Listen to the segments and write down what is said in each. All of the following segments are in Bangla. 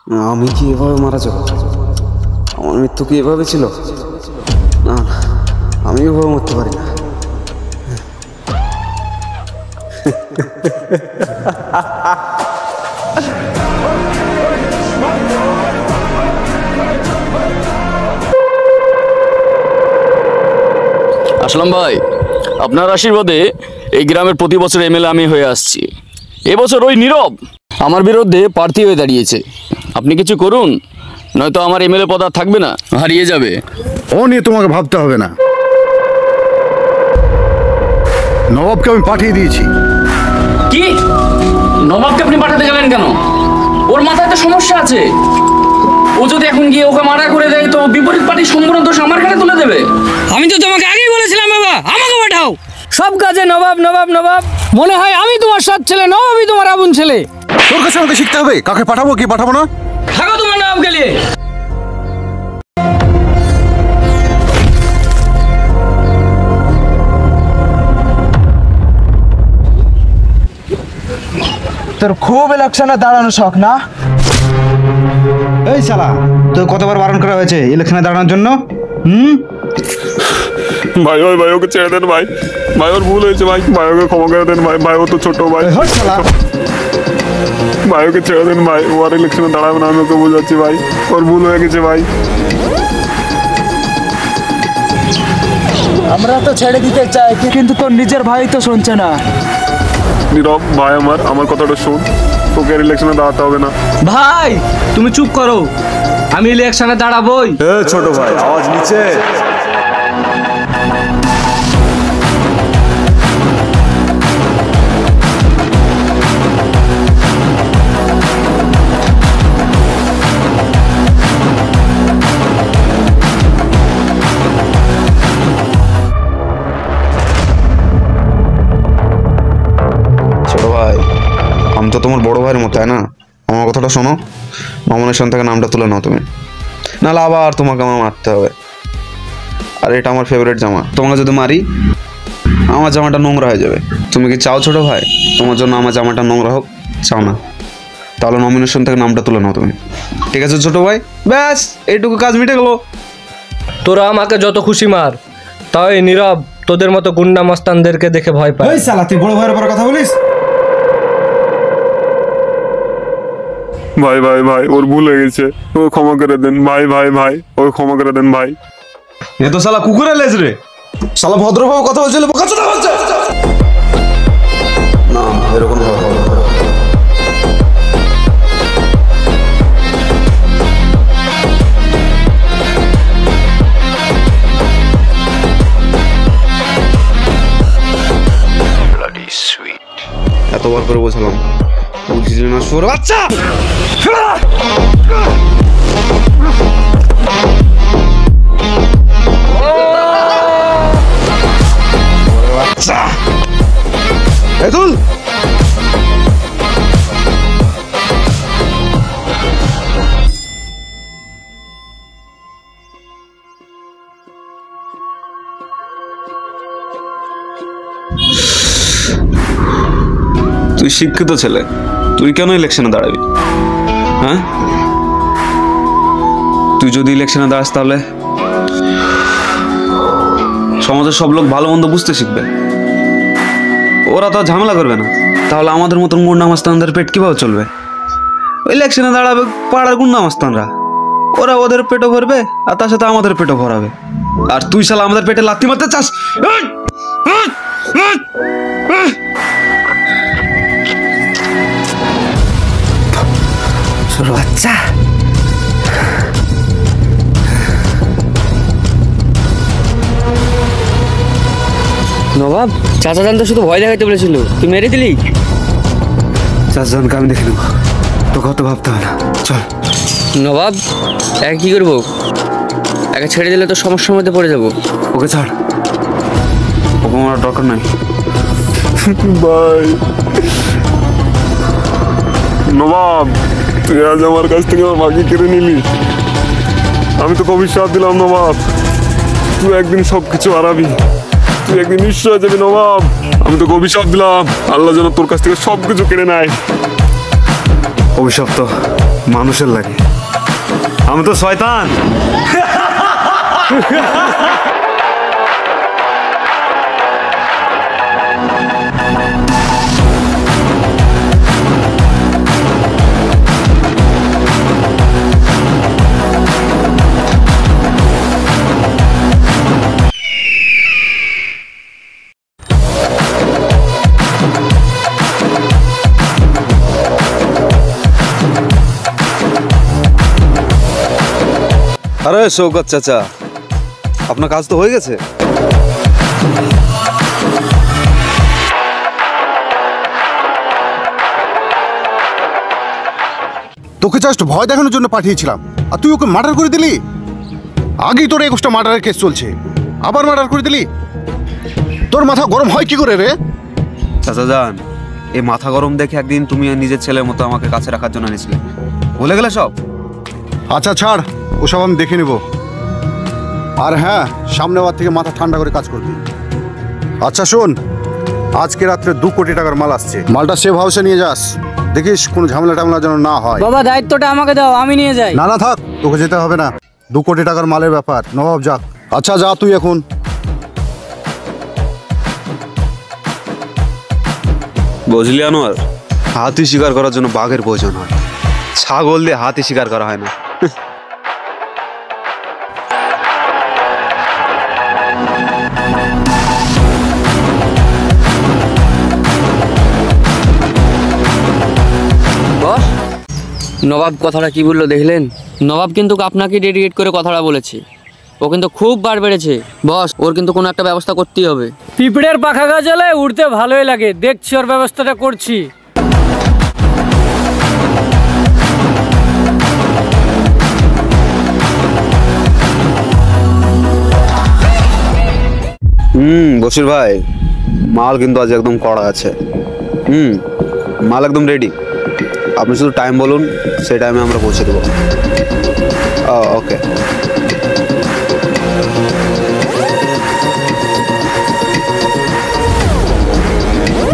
আমি কি এভাবে মারা যাব? আমার মৃত্যু কি এভাবে ছিল? না না, আমি এভাবে মরতে পারি না। আসলাম ভাই, আপনার আশীর্বাদে এই গ্রামের প্রতি বছর এমএলএ আমি হয়ে আসছি। এবছর ওই নীরব আমার বিরুদ্ধে প্রার্থী হয়ে দাঁড়িয়েছে। আপনি কিছু করুন, নয়তো আমার এমএলএ পদ আর থাকবে না, হারিয়ে যাবে। ও নিয়ে তোমাকে ভাবতে হবে না, নবাবকে আমি পাঠিয়ে দিয়েছি। কি? নবাবকে আপনি পাঠাতে গেলেন কেন? ওর মাথায় তো সমস্যা আছে। ও যদি এখন গিয়ে ওকে মারা করে দেয় তো বিপরীত পার্টির সম্পূর্ণ দোষ আমার কাছে তুলে দেবে। আমি তো তোমাকে আগেই বলেছিলাম বাবা, আমাকে পাঠাও। সব কাজে নবাব নবাব নবাব, মনে হয় আমি তোমার সৎ ছেলে, নবাবই তোমার আপন ছেলে। তোর কাছে আমাকে শিখতে হবে কাকে পাঠাবো কি পাঠাবো না। থাকো তোমার নবাবকে নিয়ে। তোর খুব ইলেকশনে দাঁড়ানো শখ না? এই শালা, তোর কতবার বারণ করা হয়েছে ইলেকশনে দাঁড়ানোর জন্য? ভাই ওই ভাই ওকে ছেড়ে দেন ভাই, ভাই ওর ভুল হয়েছে ভাই, ভাই ওকে ক্ষমা করে দেন ভাই, ভাই ও তো ছোট ভাই, ভাই ওকে ছেড়ে দেন ভাই, ও আর ইলেকশনে দাঁড়াবে না, আমি ওকে বোঝাচ্ছি ভাই, ওর ভুল হয়ে গেছে ভাই। আমরা তো ছেড়ে দিতে চাই, কিন্তু তোর নিজের ভাই তো শুনছে না। নীরব ভাই আমার কথাটা শোন, তোকে আর ইলেকশনে দাঁড়াতে হবে না। ভাই তুমি চুপ করো, আমি ইলেকশনে দাঁড়াবোই। ছোট ভাই আওয়াজ নিচে। ছোট ভাই, আমি তো তোমার বড় ভাইয়ের মতো, তাই না? আমার কথাটা শোনো, নমিনেশন থেকে নামটা তুলে নাও তুমি, নাহলে আবার তোমাকে আমার মারতে হবে। আর এটা আমার ফেভারিট জামা, তোমাকে যদি মারি আমার জামাটা নোংরা হয়ে যাবে। তুমি কি চাও ছোট ভাই তোমার জন্য আমার জামাটা নোংরা হোক? চাও না? তাহলে নমিনেশন থেকে নামটা তুলে নাও তুমি, ঠিক আছে ছোট ভাই? ব্যাস, এইটুকু কাজ মিটে গেল। তোরা আমাকে যত খুশি মার, তাই নীরব তোদের মতো গুন্ডা মস্তানদেরকে দেখে ভয় পায়। এই শালা, তুই বড় ভাইয়ের উপর কথা বলিস? ভাই ভাই ভাই ওর ভুল হয়ে গেছে, ও ক্ষমা করে দেন ভাই, ভাই ভাই ও ক্ষমা করে দেন ভাই। এ তো শালা কুকুরের লেজ রে, শালা ভদ্রভাবে কথা বলছিল, বোকাচোদা হচ্ছে। না এরকম ভাবে হবে না। এতবার করে বলছিলাম, বুঝলি না শুয়োর বাচ্চা? বাচ্চা এতুল, তুই শিক্ষিত ছেলে, তুই কেন ইলেকশনে দাঁড়াবি? হ্যাঁ, তুই যদি ইলেকশনে দাঁড়াস তাহলে সমাজের সব লোক ভালো মন্দ বুঝতে শিখবে, ওরা তো ঝামেলা করবে না। তাহলে আমাদের মতন গুন্ডা মাস্তানদের পেট কিভাবে চলবে? ইলেকশনে দাঁড়াবে পাড়ার গুন্ডা মাস্তানরা, ওরা ওদের পেটও ভরবে আর তার সাথে আমাদের পেটও ভরাবে। আর তুই শালা আমাদের পেটে লাথি মারতে চাস? বাচ্চা নবাব, চাচা জান তো শুধু ভয় দেখাইতে বলেছিল, তুই মেরে দিলি। চারজনকে আমি দেখে নেবো, তোকে অত ভাবতে হবে না, চল। নবাব এক কি করবো, একে ছেড়ে দিলে তো সমস্যার মধ্যে পড়ে যাবো। ওকে ছাড়, ওকে আমার দরকার নাই। ভাই নবাব, তুই আজ আমার কাছ থেকে আমার ভাগ্য কেড়ে নিলি। আমি তোকে অভিশাপ দিলাম নবাব, তুই একদিন সবকিছু হারাবি, তুই একদিন নিশ্চয় যাবি নবাব। আমি তোকে অভিশাপ দিলাম, আল্লাহ যেন তোর কাছ থেকে সবকিছু কেড়ে নেয়। অভিশাপ তো মানুষের লাগে। আমি তো শয়তান। আরে শৌকত চাচা, আপনার কাজ তো হয়ে গেছে। তোকে জাস্ট ভয় দেখানোর জন্য পাঠিয়েছিলাম, আর তুই ওকে মার্ডার করে দিলি। আগেই তোর 21টা মার্ডারের কেস চলছে, আবার মার্ডার করে দিলি। তোর মাথা গরম হয় কি করে রে? চাচা যান, এই মাথা গরম দেখে একদিন তুমি নিজের ছেলের মতো আমাকে কাছে রাখার জন্য এনেছিলে, ভুলে গেলে সব? আচ্ছা ছাড়, ওসব আমি দেখে নেব। আর হ্যাঁ, সামনে বার থেকে মাথা ঠান্ডা করে কাজ করবি। আচ্ছা শোন, আজকে রাত্রে 2 কোটি টাকার মাল আসছে, মালটা সেভ হাউসে নিয়ে যাস। দেখিস কোনো ঝামেলা টামেলা যেন না হয়। বাবা দায়িত্বটা আমাকে দাও, আমি নিয়ে যাই। না না থাক, তোকে যেতে হবে না। 2 কোটি টাকার মালের ব্যাপার, নবাব যাক। আচ্ছা যা তুই এখন। বুঝলি আনোয়ার, হাতি শিকার করার জন্য বাঘের প্রয়োজন হয়, ছাগল দিয়ে হাতি শিকার করা হয় না। বস, নবাব কথাটা কি বললো দেখলেন? নবাব কিন্তু আপনাকে ডেডিকেট করে কথাটা বলেছে। ও কিন্তু খুব বার বেড়েছে বস, ওর কিন্তু কোনো একটা ব্যবস্থা করতেই হবে। পিঁপড়ের পাখা গজালে উড়তে ভালোই লাগে, দেখছি ওর ব্যবস্থাটা করছি। বশির ভাই, মাল কিন্তু আজ একদম কড়া আছে। মাল একদম রেডি, আপনি শুধু টাইম বলুন, সেই টাইমে আমরা পৌঁছে দেবো। ওকে।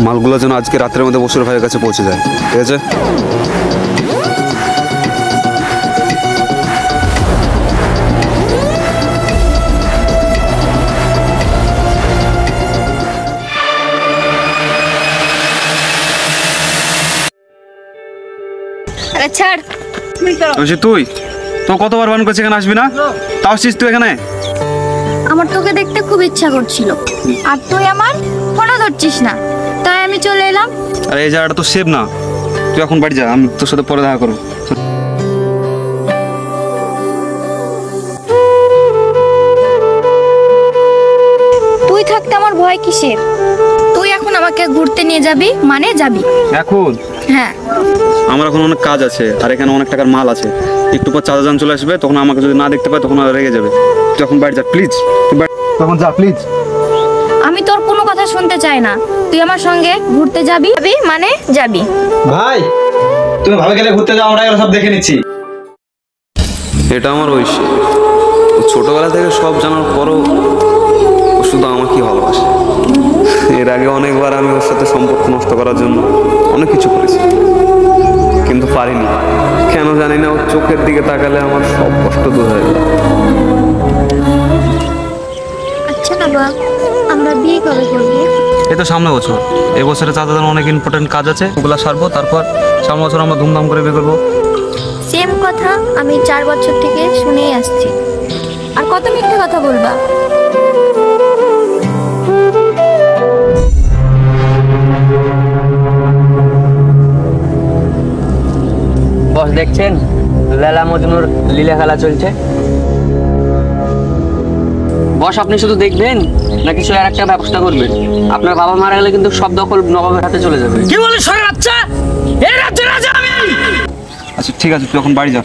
মালগুলো যেন আজকে রাত্রের মধ্যে বশির ভাইয়ের কাছে পৌঁছে যায়, ঠিক আছে? ছাড়। তুই তো কতবার বান করছিস এখানে আসবি না, তাও আসছিস তুই এখানে? আমার তোকে দেখতে খুব ইচ্ছা করছিল, আর তুই আমার ফোনও ধরছিস না, তাই আমি চলে এলাম। আরে এই জায়গাটা তো সেভ না, তুই এখন বাড়ি যা, আমি তোর সাথে পরে দেখা করবো। তুই থাকতে আমার ভয় কিসের? তুই এখন আমাকে ঘুরতে নিয়ে যাবি মানে যাবি? এখন? হ্যাঁ। আমার এখন অনেক কাজ আছে, আর এখানে অনেক টাকার মাল আছে। একটু পর চাচাজান চলে আসবে, তখন আমাকে যদি না দেখতে পায় তখন রেগে যাবে। তুই এখন বাড়ি যা প্লিজ, তখন যা প্লিজ। আমি তোর কোনো কথা শুনতে চাই না, তুই আমার সঙ্গে ঘুরতে যাবি মানে যাবি। ভাই তুমি ভাবে গেলে ঘুরতে যাও, আমরা সব দেখে নিচ্ছি। এটা আমার ঐশী, ছোটবেলা থেকে সব জানার পরও ও শুধু আমাকেই ভালোবাসে। এর আগে অনেকবার আমি ওর সাথে সম্পর্ক নষ্ট করার জন্য অনেক কিছু করেছি, কিন্তু পারিনি। কেন জানি না, ওর চোখের দিকে তাকালে আমার সব কষ্ট দূর হয়ে যায়। আচ্ছা বাবা, আমরা বিয়ে কবে করবো? এই তো সামনে বছর, এবছরে চাচাদের অনেক ইম্পর্টেন্ট কাজ আছে, ওগুলো সারবো, তারপর সামনে বছর আমরা ধুমধাম করে বিয়ে করবো। সেম কথা আমি 4 বছর থেকে শুনেই আসছি, আর কত মিথ্যে কথা বলবা। বস দেখছেন, লেলা মজনুর লীলা খেলা চলছে। বস আপনি শুধু দেখবেন না কিছু আর একটা ব্যবস্থা করবেন? আপনার বাবা মারা গেলে কিন্তু সব দখল নবাবের হাতে চলে যাবে। কি বলিস সরে বাচ্চা? এই রাজ্যের রাজা আমি। আচ্ছা ঠিক আছে, তুই এখন বাড়ি যা,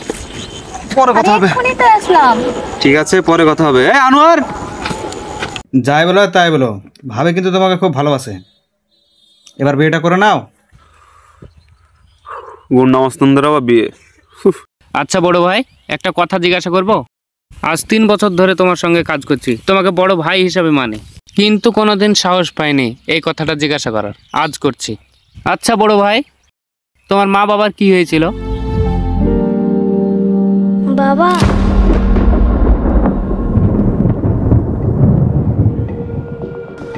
পরে কথা হবে। এখনই তো আসলাম। ঠিক আছে, পরে কথা হবে। এই আনোয়ার, যাই বলো তাই বলো, ভাবে কিন্তু তোমাকে খুব ভালোবাসে। এবার বিয়েটা করে নাও। গুন্ডা মস্তন্দরা বা বিয়ে? আচ্ছা বড় ভাই, একটা কথা জিজ্ঞাসা করব? আজ 3 বছর ধরে তোমার সঙ্গে কাজ করছি, তোমাকে বড় ভাই হিসাবে মানে, কিন্তু কোনোদিন সাহস পাইনি এই কথাটা জিজ্ঞাসা করার, আজ করছি। আচ্ছা বড় ভাই, তোমার মা বাবার কি হয়েছিল? বাবা।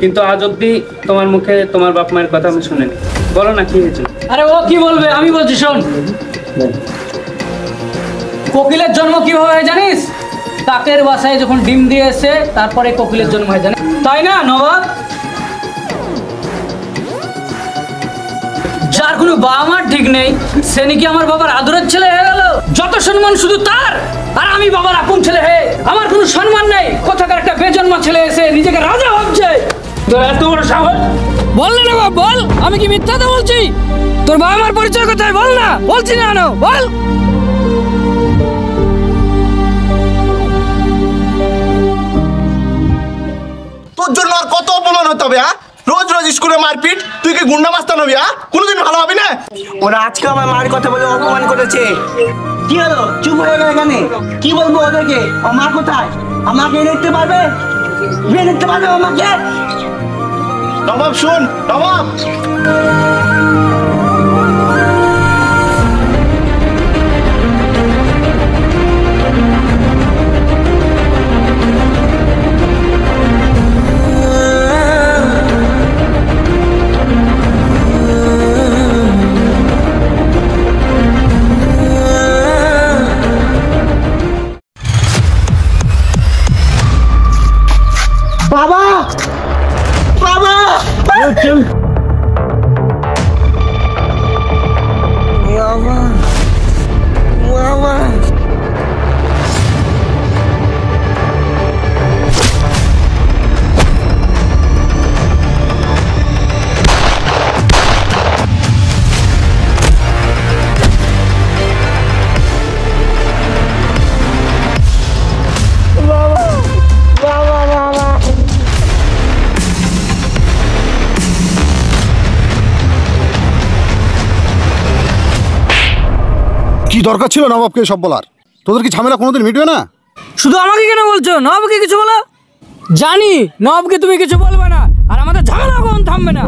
কিন্তু আজ অব্দি তোমার মুখে তোমার বাপ মায়ের কথা আমি শুনিনি। বলো না কি হয়েছে? আরে ও কি বলবে, আমি বলছি শোন। কোকিলের জন্ম কিভাবে হয় জানিস? কাকের বাসায় যখন ডিম দিয়েছে তারপরে কোকিলের জন্ম হয়, জানিস তাই না নবাব? যার কোনো বাবা মার ঠিক নেই সে নাকি আমার বাবার আদরের ছেলে হয়ে গেল। যত সম্মান শুধু তার, আর আমি বাবার আপন ছেলে হয়ে আমার কোনো সম্মান নেই। কোথাকার একটা বেজন্মা ছেলে এসে নিজেকে রাজা ভাবছে। তোর এত বড় সাহস! বল না বাবা বল, আমি কি মিথ্যাতে বলছি? তোর বাবা মার পরিচয় কোথায় বল না? বলছি না কেন, বল। তোর জন্য আর কত অপমান হতে হবে? রোজ রোজ স্কুলে মারপিট, তুই কি গুন্ডা মাস্তান হবি? কোনোদিন ভালো হবে না। ওরা আজকে আমার মার কথা বলে অপমান করেছে। কি হলো, চুপ হয়ে গেল এখানে? কি বলবো ওদেরকে? আমার কোথায়? আমাকে দেখতে পারবে? দেখতে পারবে আমাকে? নবাব শুন, নবাব। বাবা, বাবা, কি দরকার ছিল নবাবকে সব বলার? তোদের কি ঝামেলা কোনোদিন মিটবে না? শুধু আমাকে কেন বলছো? নবাবকে কিছু বলো। জানি নবাবকে তুমি কিছু বলবে না, আর আমাদের ঝামেলা কখন থামবে না।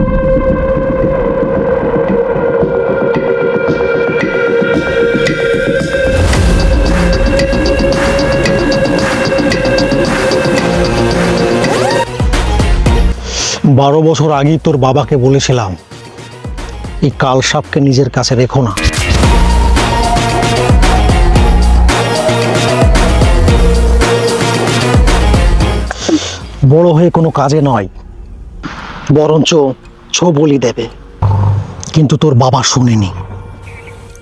বারো বছর আগেই তোর বাবাকে বলেছিলাম এই কালসাপকে নিজের কাছে রেখো না। বড় হয়ে কোনো কাজে নয়, বরঞ্চ ছবলি দেবে। কিন্তু তোর বাবা শুনেনি।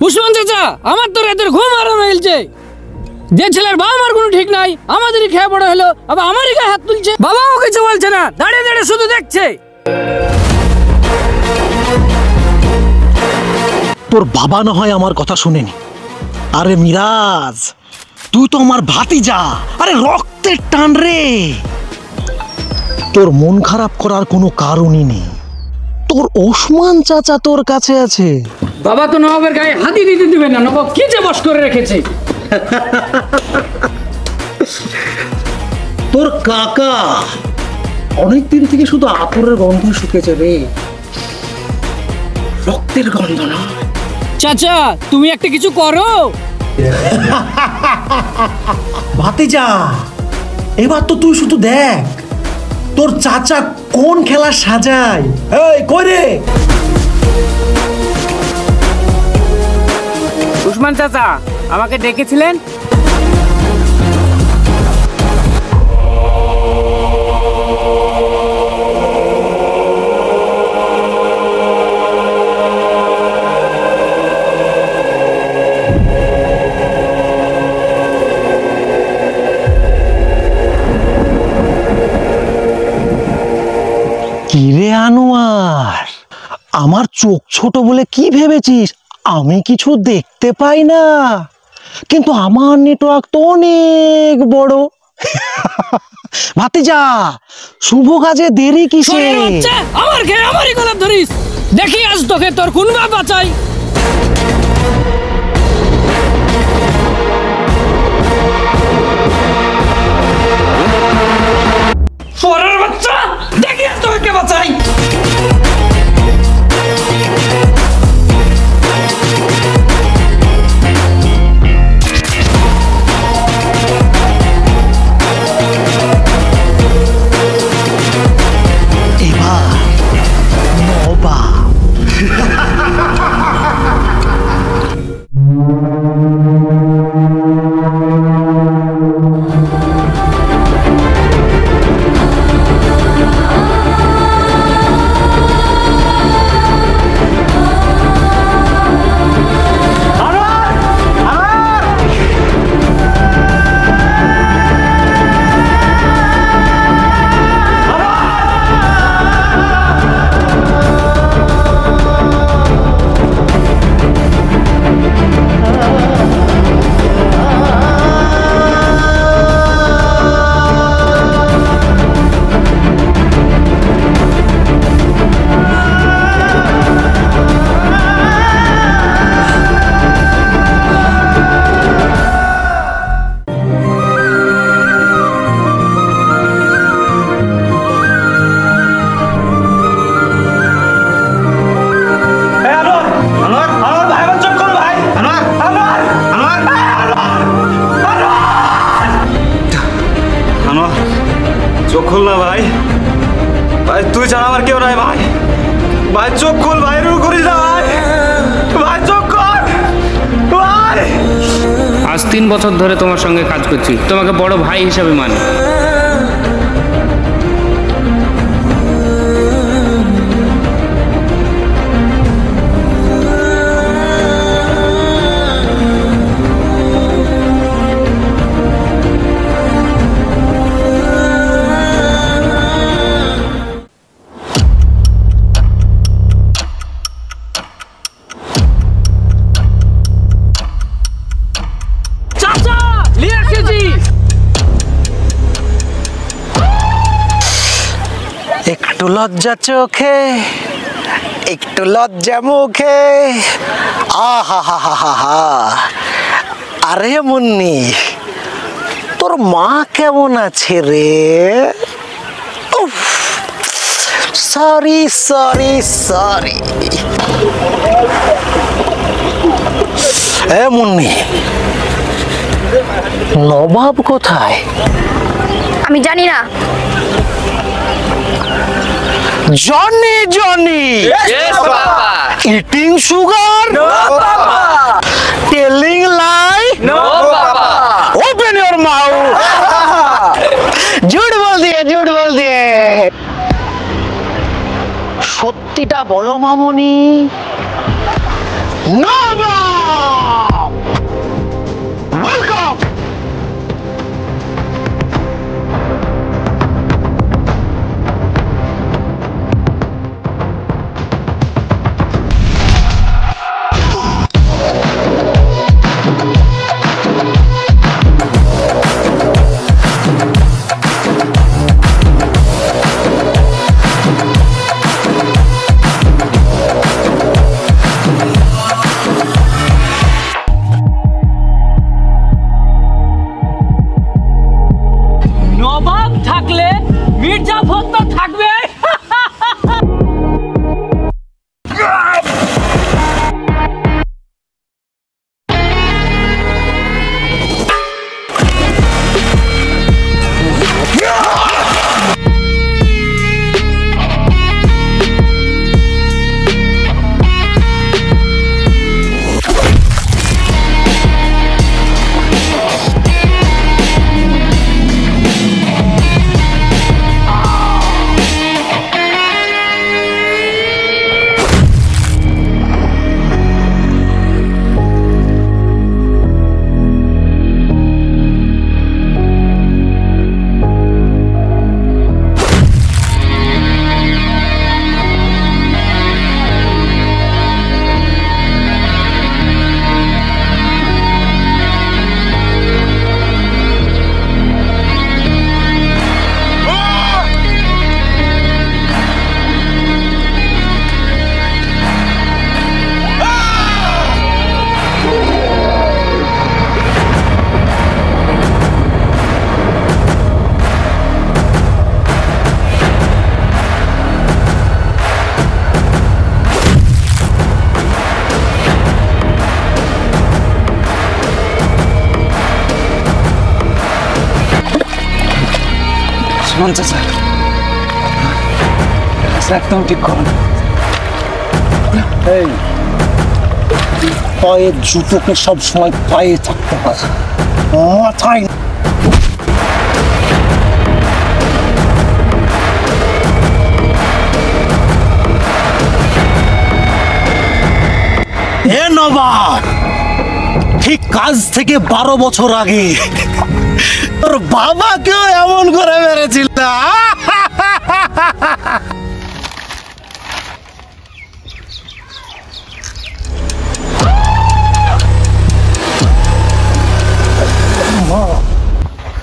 উসমান চাচা, আমার তো রাতের ঘুম আরাম হয়েছে। যে ছেলের বাবা মার কোনো ঠিক নাই, আমাদেরই খেয়ে বড় হলো, আবার আমারই গায়ে হাত তুলছে। বাবাও কিছু বলছে না, দাঁড়িয়ে দাঁড়িয়ে শুধু দেখছে। তোর বাবা না হয় আমার কথা শুনেনি। আরে মিরাজ, তুই তো আমার ভাতিজা, আরে রক্তের টান রে। তোর মন খারাপ করার কোনো কারণই নেই। তোর ওসমান চাচা তোর কাছে আছে। বাবা তো নবাবের গায়ে হাতি দিতে দিবে না। নবাব কি যে বশ করে রেখেছে। তোর কাকা অনেকদিন থেকে শুধু আতরের গন্ধ শুকেছে রে, রক্তের গন্ধ না। চাচা তুমি একটা কিছু করো। ভাতিজা, এবার তো তুই শুধু দেখ তোর চাচা কোন খেলা সাজায়। এই কই রে? উসমান চাচা আমাকে ডেকেছিলেন? কিরে আনোয়ার, আমার চোখ ছোট বলে কি ভেবেছিস আমি কিছু দেখতে পাই না? কিন্তু আমার নেটওয়ার্ক তো অনেক বড়। ভাতিজা, শুভ কাজে দেরি কিসে? আমার খেয়ে আমারই গলা ধরিস। দেখি আজ তোকে তোর কোন বাপ বাঁচাই। সোরের বাচ্চা, দেখি আজ তোকে কে বাঁচাই। ভাই চোখ খোল, ভাই এরকম করিস না ভাই, ভাই চোখ খোল ভাই। আজ 3 বছর ধরে তোমার সঙ্গে কাজ করছি, তোমাকে বড় ভাই হিসাবে মানি। একটু লজ্জা চোখে, একটু লজ্জা মুখে, আহা হা হা হা হা। আরে মুন্নি, তোর মা কেমন আছে রে? Sorry sorry sorry. এ মুন্নি, নবাব কোথায়? আমি জানি না। Johnny Johnny, eating sugar, telling lie, open your mouth. झूठ बोल दिए, झूठ बोल दिए। সত্যিটা বলো মামুনি। নবাব ওয়েলকাম। নবাব থাকলে মির্জাফর তো থাকবে। শুনুন চাচা, একদম ঠিক করুন। এই পায়ের জুতোকে সব সময় পায়ে থাকতে হয়, মাথায়। এ নবাব, ঠিক কাজ থেকে 12 বছর আগে তোর বাবাকেও এমন করে মেরেছিল।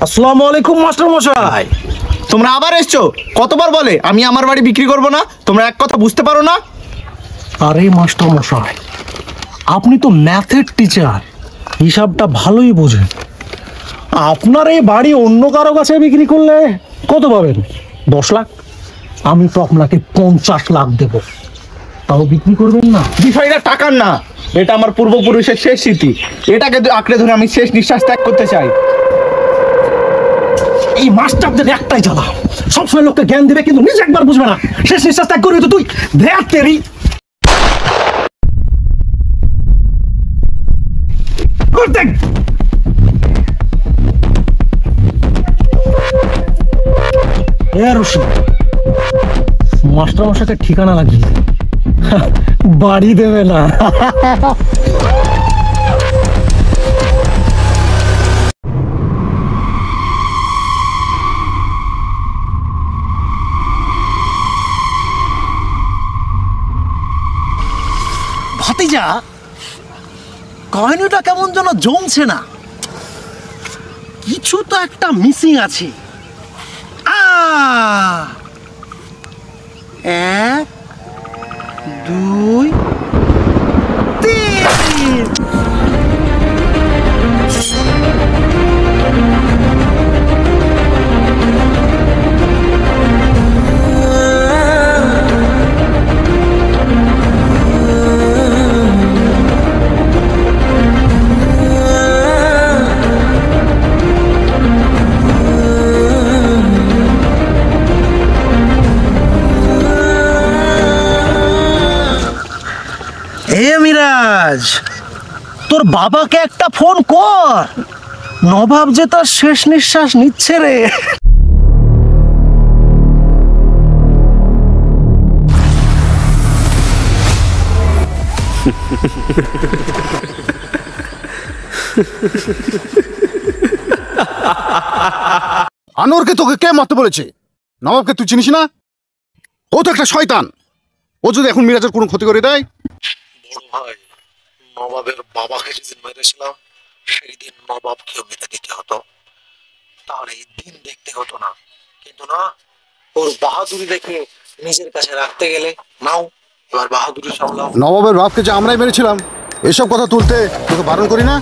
আসসালামু আলাইকুম মাস্টার মশাই। তোমরা আবার এসছো? কতবার বলে আমি আমার বাড়ি বিক্রি করব না? তোমরা এক কথা বুঝতে পারো না? আরে মাস্টার মশাই, আপনি তো ম্যাথের টিচার, হিসাবটা ভালোই বোঝেন। আপনার এই বাড়ি অন্য কারো কাছে বিক্রি করলে কত পাবেন? 10 লাখ। আমি তো আপনাকে 50 লাখ দেব, তাও বিক্রি করবেন না? বিষয়টা টাকার না, এটা আমার পূর্বপুরুষের শেষ স্মৃতি। এটাকে আঁকড়ে ধরে আমি শেষ নিঃশ্বাস ত্যাগ করতে চাই। এই মাস্টারদের একটাই জ্বালা, সবসময় লোককে জ্ঞান দিবে কিন্তু নিজে একবার বুঝবে না, শেষ নিঃশ্বাস ত্যাগ করবি তো তুই। দেখ তেরি দেখ মাস্টার মশাইকে ঠিকানা লাগিয়ে বাড়ি দেবে না। ভাতিজা, কাহিনীটা কেমন যেন জমছে না, কিছু তো একটা মিসিং আছে। 1 2 3 মিরাজ, তোর বাবাকে একটা ফোন কর, নবাব যে তার শেষ নিঃশ্বাস নিচ্ছে রে। আনোয়ারকে তোকে কে মারতে বলেছে? নবাবকে তুই চিনিস না? ও তো একটা শয়তান। ও যদি এখন মিরাজের কোনো ক্ষতি করে দেয়। বড় ভাই, নবাবের বাবাকে যেদিন মেরেছিলাম সেই দিন নবাবকেও মেরে দিতে হতো, তাহলে এই দিন দেখতে হতো না। কিন্তু না, ওর বাহাদুরি দেখে নিজের কাছে রাখতে গেলে নাও এবার বাহাদুরি সামলাও। নবাবের বাপকে যে আমরাই মেরেছিলাম এসব কথা তুলতে তোকে বারণ করি না?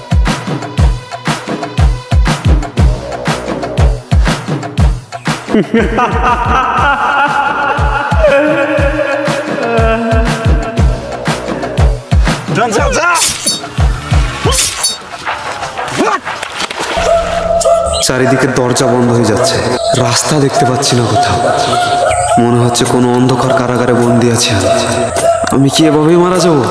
চারিদিকে দরজা বন্ধ হয়ে যাচ্ছে, রাস্তা দেখতে পাচ্ছি না কোথাও। মনে হচ্ছে কোনো অন্ধকার কারাগারে বন্দি আছি আমি। কি এভাবেই মারা যাবো?